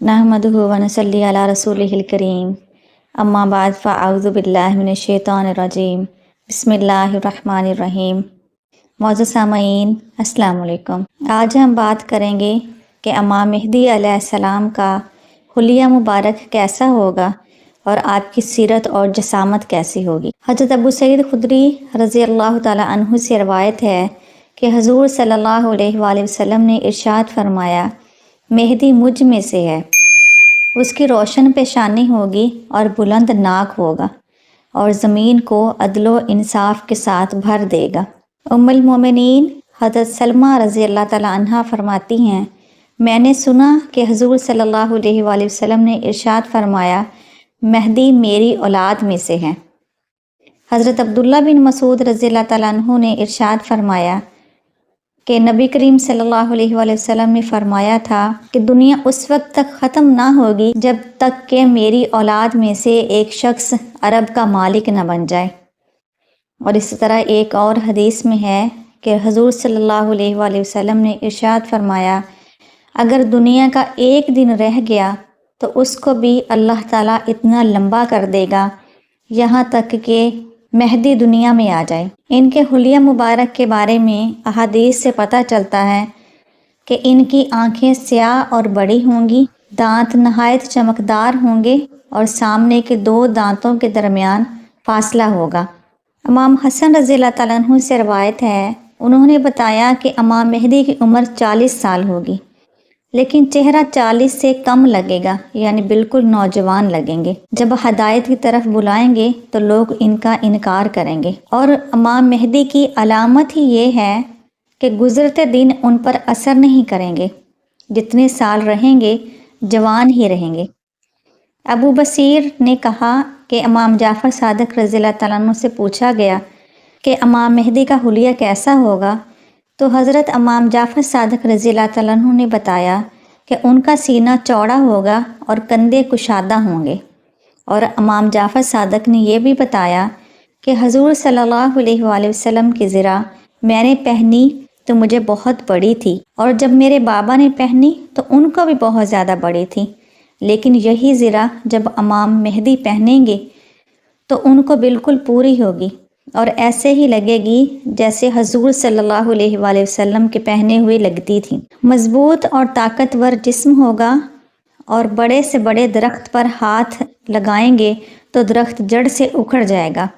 नहमदुहु व नसल्ली अला रसूलिहिल करीम अम्मा बाद फ़अऊज़ु बिल्लाहि मिनश शैतानिर रजीम बिस्मिल्लाहिर्रहमानिर्रहीम। मौजूद सामईन अस्सलाम वालेकुम। आज हम बात करेंगे कि इमाम मेहदी अलैहिस्सलाम का हुलिया मुबारक कैसा होगा और आपकी सीरत और जसामत कैसी होगी। हज़रत अबू सईद खुदरी रज़ी अल्लाह ताला अन्हु से रवायत है कि हुज़ूर सल्लल्लाहु अलैहि वसल्लम ने इरशाद फरमाया, मेहदी मुझ में से है, उसकी रोशन पेशानी होगी और बुलंद नाक होगा और ज़मीन को अदलो इंसाफ के साथ भर देगा। उम्मुल मोमिनीन हज़रत सलमा रज़ी अल्लाह ताला अन्हा फरमाती हैं, मैंने सुना कि हुज़ूर सल्लल्लाहु अलैहि वसल्लम ने इरशाद फरमाया, मेहदी मेरी औलाद में से है। हज़रत अब्दुल्ला बिन मसूद रज़ी अल्लाह ताला अन्हु ने इरशाद फरमाया कि नबी करीम सल्लल्लाहु अलैहि वसल्लम ने फरमाया था कि दुनिया उस वक्त तक ख़त्म ना होगी जब तक कि मेरी औलाद में से एक शख्स अरब का मालिक न बन जाए। और इसी तरह एक और हदीस में है कि हुज़ूर सल्लल्लाहु अलैहि वसल्लम ने इरशाद फरमाया, अगर दुनिया का एक दिन रह गया तो उसको भी अल्लाह ताला इतना लंबा कर देगा यहाँ तक कि मेहदी दुनिया में आ जाए। इनके हुलिया मुबारक के बारे में अहादीस से पता चलता है कि इनकी आंखें स्याह और बड़ी होंगी, दांत नहायत चमकदार होंगे और सामने के दो दांतों के दरमियान फासला होगा। इमाम हसन रज़ी अल्लाह तआला अन्हु से रवायत है, उन्होंने बताया कि इमाम मेहदी की उम्र 40 साल होगी, लेकिन चेहरा 40 से कम लगेगा, यानी बिल्कुल नौजवान लगेंगे। जब हदायत की तरफ बुलाएंगे तो लोग इनका इनकार करेंगे। और इमाम मेहदी की अलामत ही ये है कि गुज़रते दिन उन पर असर नहीं करेंगे, जितने साल रहेंगे जवान ही रहेंगे। अबू बसीर ने कहा कि इमाम जाफ़र सादिक रज़ी अल्लाह तआला अन्हु से पूछा गया कि इमाम मेहदी का हुलिया कैसा होगा, तो हज़रत इमाम जाफ़र सादिक रज़ी अल्लाह तआला अन्हु ने बताया कि उनका सीना चौड़ा होगा और कंधे कुशादा होंगे। और इमाम जाफ़र सादिक ने यह भी बताया कि हुज़ूर सल्लल्लाहु अलैहि वसल्लम की ज़रा मैंने पहनी तो मुझे बहुत बड़ी थी, और जब मेरे बाबा ने पहनी तो उनको भी बहुत ज़्यादा बड़ी थी, लेकिन यही ज़रा जब इमाम मेहदी पहनेंगे तो उनको बिल्कुल पूरी होगी और ऐसे ही लगेगी जैसे हुज़ूर सल्लल्लाहु अलैहि वसल्लम के पहने हुए लगती थी। मज़बूत और ताकतवर जिस्म होगा और बड़े से बड़े दरख्त पर हाथ लगाएंगे तो दरख्त जड़ से उखड़ जाएगा।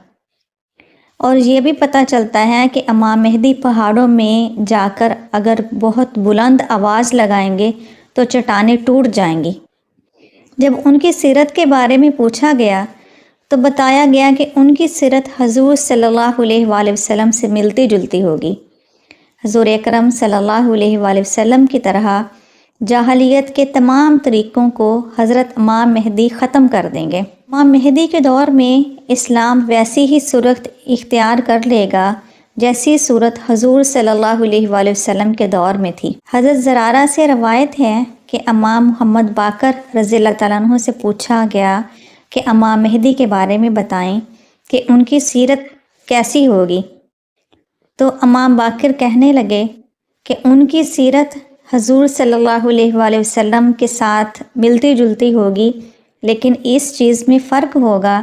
और ये भी पता चलता है कि इमाम मेहदी पहाड़ों में जाकर अगर बहुत बुलंद आवाज़ लगाएंगे तो चट्टानें टूट जाएंगी। जब उनकी सीरत के बारे में पूछा गया तो बताया गया कि उनकी सीरत हुज़ूर सल्लल्लाहु अलैहि वसल्लम से मिलती जुलती होगी। हुज़ूर अकरम सल्लल्लाहु अलैहि वसल्लम की तरह जाहलियत के तमाम तरीक़ों को हज़रत इमाम मेहदी ख़त्म कर देंगे। इमाम मेहदी के दौर में इस्लाम वैसी ही सूरत इख्तियार कर लेगा जैसी सूरत हुज़ूर सल्लल्लाहु अलैहि वसल्लम के दौर में थी। हज़रत ज़रारा से रवायत है कि इमाम मोहम्मद बाकर रज़ी अल्लाह तआला अन्हु से पूछा गया कि इमाम मेहदी के बारे में बताएं कि उनकी सीरत कैसी होगी, तो इमाम बाकर कहने लगे कि उनकी सीरत हुज़ूर सल्लल्लाहु अलैहि वसल्लम के साथ मिलती जुलती होगी, लेकिन इस चीज़ में फ़र्क होगा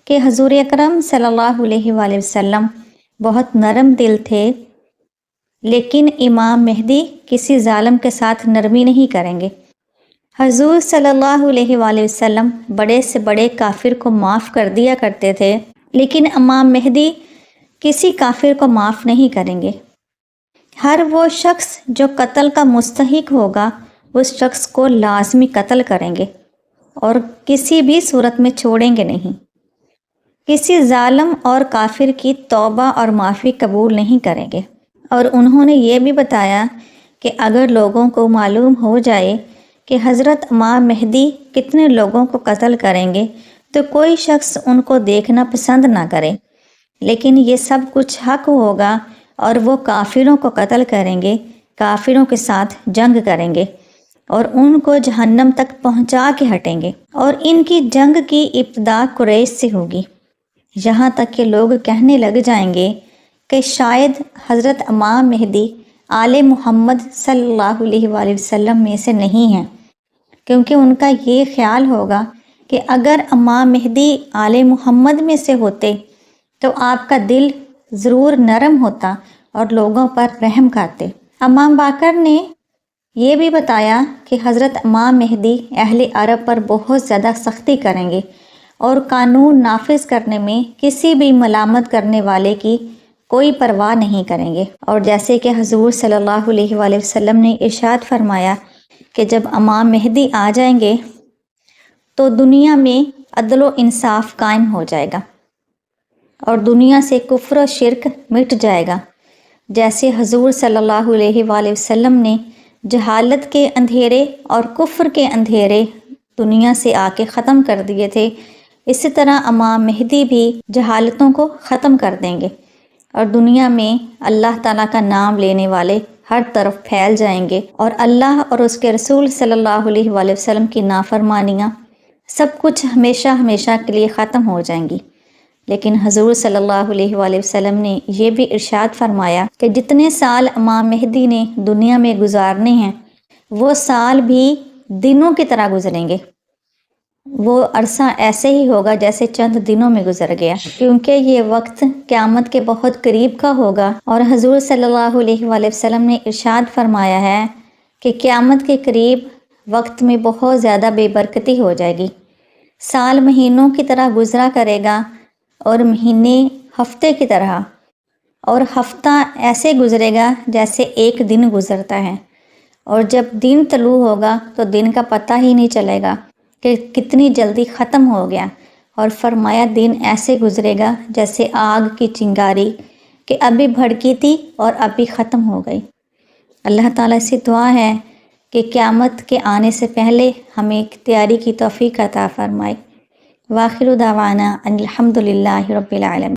कि हुज़ूर अकरम सल्लल्लाहु अलैहि वसल्लम बहुत नरम दिल थे, लेकिन इमाम मेहदी किसी ज़ालिम के साथ नरमी नहीं करेंगे। हुज़ूर सल्लल्लाहु अलैहि वसल्लम बड़े से बड़े काफिर को माफ़ कर दिया करते थे, लेकिन इमाम मेहदी किसी काफिर को माफ़ नहीं करेंगे। हर वो शख्स जो कत्ल का मुस्तहिक होगा उस शख्स को लाजमी कत्ल करेंगे और किसी भी सूरत में छोड़ेंगे नहीं। किसी ज़ालिम और काफिर की तौबा और माफ़ी कबूल नहीं करेंगे। और उन्होंने ये भी बताया कि अगर लोगों को मालूम हो जाए कि हज़रत इमाम मेहदी कितने लोगों को कत्ल करेंगे तो कोई शख्स उनको देखना पसंद ना करे, लेकिन ये सब कुछ हक होगा और वो काफिरों को कत्ल करेंगे, काफिरों के साथ जंग करेंगे और उनको जहन्नम तक पहुंचा के हटेंगे। और इनकी जंग की इब्तिदा कुरैश से होगी, यहाँ तक कि लोग कहने लग जाएंगे कि शायद हज़रत इमाम मेहदी आले मोहम्मद सल्लल्लाहु अलैहि वसल्लम में से नहीं हैं। کیونکہ ان کا یہ خیال ہوگا کہ اگر امام مہدی آل محمد میں سے ہوتے تو آپ کا دل ضرور نرم ہوتا اور لوگوں پر رحم کرتے۔ امام باقر نے یہ بھی بتایا کہ حضرت امام مہدی اہل عرب پر بہت زیادہ سختی کریں گے اور قانون نافذ کرنے میں کسی بھی ملامت کرنے والے کی کوئی پرواہ نہیں کریں گے۔ اور جیسے کہ حضور صلی اللہ علیہ وآلہ وسلم نے ارشاد فرمایا کہ جب امام مہدی آ جائیں گے تو دنیا میں عدل و انصاف قائم ہو جائے گا اور دنیا سے کفر و شرک مٹ جائے گا، جیسے حضور صلی اللہ علیہ وآلہ وسلم نے جہالت کے اندھیرے اور کفر کے اندھیرے دنیا سے آ کے ختم کر دیے تھے، اسی طرح امام مہدی بھی جہالتوں کو ختم کر دیں گے اور دنیا میں اللہ تعالیٰ کا نام لینے والے ہر طرف پھیل جائیں گے اور اللہ اور اس کے رسول صلی اللہ علیہ وآلہ وسلم کی نافرمانیاں سب کچھ ہمیشہ ہمیشہ کے لیے ختم ہو جائیں گی۔ لیکن حضور صلی اللہ علیہ وآلہ وسلم نے یہ بھی ارشاد فرمایا کہ جتنے سال امام مہدی نے دنیا میں گزارنے ہیں وہ سال بھی دنوں کی طرح گزریں گے، وہ عرصہ ایسے ہی ہوگا جیسے چند دنوں میں گزر گیا، کیونکہ یہ وقت قیامت کے بہت قریب کا ہوگا۔ اور حضور صلی اللہ علیہ وآلہ وسلم نے ارشاد فرمایا ہے کہ قیامت کے قریب وقت میں بہت زیادہ بے برکتی ہو جائے گی، سال مہینوں کی طرح گزرا کرے گا اور مہینے ہفتے کی طرح، اور ہفتہ ایسے گزرے گا جیسے ایک دن گزرتا ہے، اور جب دن طلوع ہوگا تو دن کا پتہ ہی نہیں چلے گا کہ کتنی جلدی ختم ہو گیا، اور فرمایا دن ایسے گزرے گا جیسے آگ کی چنگاری کہ ابھی بھڑکی تھی اور ابھی ختم ہو گئی۔ اللہ تعالیٰ سے دعا ہے کہ قیامت کے آنے سے پہلے ہمیں تیاری کی توفیق عطا فرمائے۔ وآخر دعوانا ان الحمد للہ رب العالمین۔